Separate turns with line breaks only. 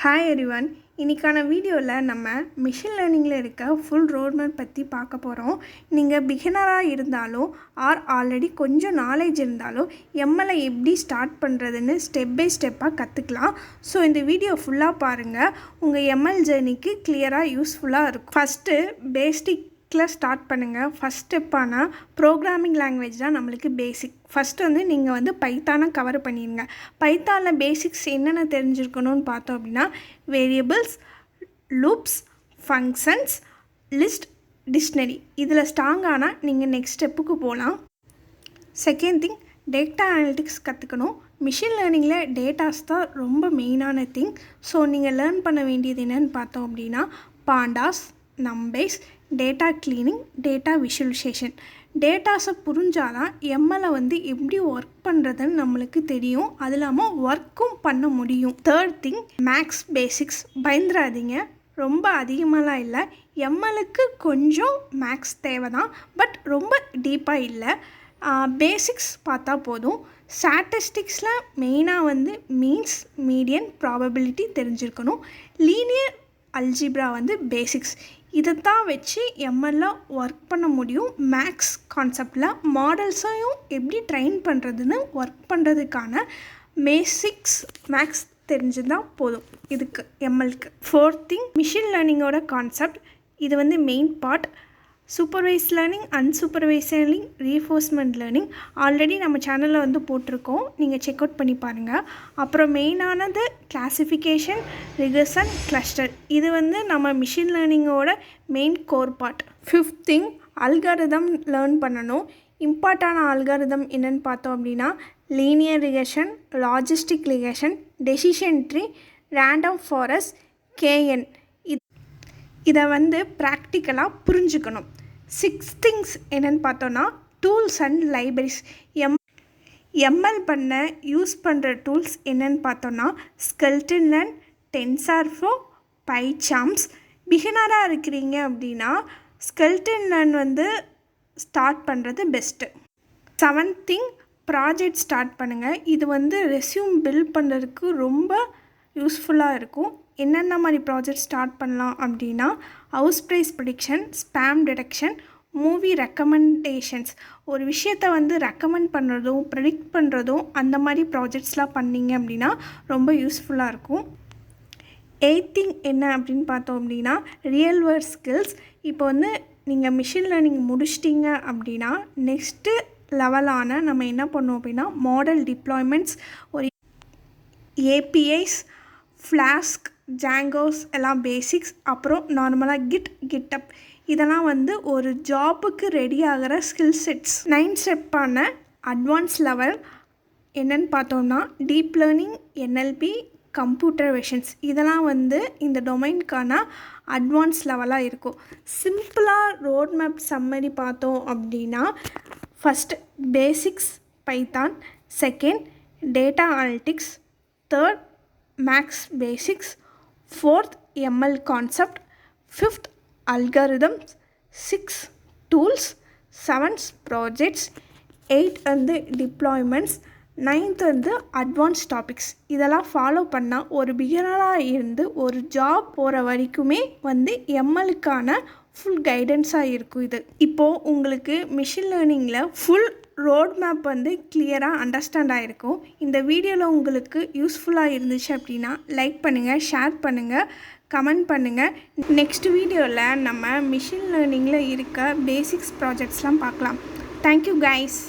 Hi everyone. இன்றைக்கான வீடியோவில் நம்ம மிஷின் லேர்னிங்கில் இருக்க ஃபுல் ரோட்மேப் பற்றி பார்க்க போகிறோம். நீங்கள் பிகினராக இருந்தாலும் ஆல்ரெடி கொஞ்சம் நாலேஜ் இருந்தாலும் எம்எல்ஐ எப்படி ஸ்டார்ட் பண்ணுறதுன்னு ஸ்டெப் பை ஸ்டெப்பாக கற்றுக்கலாம். ஸோ இந்த வீடியோ ஃபுல்லாக பாருங்கள், உங்கள் எம்எல் ஜேர்னிக்கு கிளியராக யூஸ்ஃபுல்லாக இருக்கும். ஃபஸ்ட்டு பேசிக்கில் ஸ்டார்ட் பண்ணுங்கள். ஃபஸ்ட் ஸ்டெப்பான ப்ரோக்ராமிங் லாங்குவேஜ் தான் நம்மளுக்கு பேசிக். ஃபஸ்ட்டு நீங்கள் பைத்தானை கவர் பண்ணிடுங்க. பைத்தானில் பேசிக்ஸ் என்னென்ன தெரிஞ்சிருக்கணும்னு பார்த்தோம் அப்படின்னா, variables, loops, functions, list, dictionary. இதில் ஸ்ட்ராங்கானால் நீங்கள் நெக்ஸ்ட் ஸ்டெப்புக்கு போகலாம். செகண்ட் திங், டேட்டா அனலிட்டிக்ஸ் கற்றுக்கணும். மிஷின் லேர்னிங்கில் டேட்டாஸ் தான் ரொம்ப மெயினான திங். ஸோ நீங்கள் லேர்ன் பண்ண வேண்டியது என்னென்னு பார்த்தோம் அப்படின்னா, pandas, numpy, data cleaning, data visualisation. டேட்டாஸை புரிஞ்சாதான் எம்எல்ஐ எப்படி ஒர்க் பண்ணுறதுன்னு நம்மளுக்கு தெரியும். அது இல்லாமல் ஒர்க்கும் பண்ண முடியும். Third thing, maths basics. பயந்துடாதீங்க, ரொம்ப அதிகமாகலாம் இல்லை. எம்எல்க்கு கொஞ்சம் மேக்ஸ் தேவை தான், பட் ரொம்ப டீப்பாக இல்லை. பேசிக்ஸ் பார்த்தா போதும். ஸ்டாட்டிஸ்டிக்ஸில் மெயினாக மீன்ஸ், மீடியன், ப்ராபபிலிட்டி தெரிஞ்சிருக்கணும். Linear algebra basics. இதை தான் வச்சு எம்எல்ல ஒர்க் பண்ண முடியும். மேக்ஸ் கான்செப்டில் மாடல்ஸையும் எப்படி ட்ரெயின் பண்ணுறதுன்னு ஒர்க் பண்ணுறதுக்கான பேசிக்ஸ் மேக்ஸ் தெரிஞ்சுதான் போதும் இதுக்கு எம்எல்க்கு. ஃபோர்த் திங், மிஷின் லேர்னிங்கோட கான்செப்ட். இது main part. Supervised learning, unsupervised learning, reinforcement learning already நம்ம சேனலில் போட்டிருக்கோம், நீங்கள் செக் அவுட் பண்ணி பாருங்கள். அப்புறம் மெயினானது கிளாசிஃபிகேஷன், ரிகர்சன், கிளஸ்டர். இது நம்ம மிஷின் லேர்னிங்கோட main core part. Fifth thing, algorithm learn பண்ணணும். இம்பார்ட்டான அல்காரிதம் என்னென்னு பார்த்தோம் அப்படின்னா, linear regression, logistic regression, decision tree, random forest, K N. இதை ப்ராக்டிக்கலாக புரிஞ்சுக்கணும். 6 திங்ஸ் என்னென்னு பார்த்தோன்னா, டூல்ஸ் அண்ட் லைப்ரரிஸ். எம்எல் பண்ண யூஸ் பண்ணுற டூல்ஸ் என்னென்னு பார்த்தோன்னா, ஸ்கெல்டன், டென்சார்ஃப்ளோ, பைசார்ம்ஸ். பிகினராக இருக்கிறீங்க அப்படின்னா ஸ்கெல்டன் ஸ்டார்ட் பண்ணுறது best. 7th thing, project start பண்ணுங்கள். இது ரெஸ்யூம் பில்ட் பண்ணுறதுக்கு ரொம்ப யூஸ்ஃபுல்லாக இருக்கும். என்னென்ன மாதிரி ப்ராஜெக்ட் ஸ்டார்ட் பண்ணலாம் அப்படின்னா, house price prediction, spam detection, movie recommendations. ஒரு விஷயத்தை ரெக்கமெண்ட் பண்ணுறதும் ப்ரெடிக்ட் பண்ணுறதும் அந்த மாதிரி ப்ராஜெக்ட்ஸ்லாம் பண்ணிங்க அப்படின்னா ரொம்ப யூஸ்ஃபுல்லாக இருக்கும். 8th திங் என்ன அப்படின்னு பார்த்தோம் அப்படின்னா, ரியல் வேர்ல்ட் ஸ்கில்ஸ். இப்போ நீங்கள் மிஷின் லேர்னிங் முடிச்சிட்டிங்க அப்படின்னா நெக்ஸ்ட்டு லெவலான நம்ம என்ன பண்ணுவோம் அப்படின்னா, மாடல் டிப்ளாய்மெண்ட்ஸ், ஒரு ஏபிஐஸ், ஃப்ளாஸ்க், ஜாங்கோஸ் எல்லாம் பேசிக்ஸ். அப்புறம் நார்மலாக கிட்டப். இதெல்லாம் ஒரு ஜாபுக்கு ரெடி ஆகிற ஸ்கில் செட்ஸ். 9th ஸ்டெப்பான அட்வான்ஸ் லெவல் என்னென்னு பார்த்தோம்னா, deep learning, NLP, computer visions. இதெல்லாம் இந்த டொமைனுக்கான அட்வான்ஸ் லெவலாக இருக்கும். சிம்பிளாக ரோட் மேப் சம்மரி பார்த்தோம் அப்படின்னா, first basics Python, second data analytics, third maths basics, 4th ML concept, 5th algorithms, 6 tools, 7 projects, 8 deployments, 9th advance topics. இதெல்லாம் ஃபாலோ பண்ணால் ஒரு பிகினராக இருந்து ஒரு ஜாப் போகிற வரைக்குமே எம்எல்லுக்கான ஃபுல் கைடன்ஸாக இருக்கும் இது. இப்போது உங்களுக்கு மிஷின் லேர்னிங்கில் ஃபுல் ரோட் மேப் கிளியராக அண்டர்ஸ்டாண்ட் ஆகிருக்கும். இந்த வீடியோவில் உங்களுக்கு யூஸ்ஃபுல்லாக இருந்துச்சு அப்படின்னா லைக் பண்ணுங்கள், ஷேர் பண்ணுங்கள், கமெண்ட் பண்ணுங்கள். நெக்ஸ்ட் வீடியோவில் நம்ம மிஷின் லேர்னிங்கில் இருக்க பேசிக்ஸ் ப்ராஜெக்ட்ஸ்லாம் பார்க்கலாம். Thank you guys.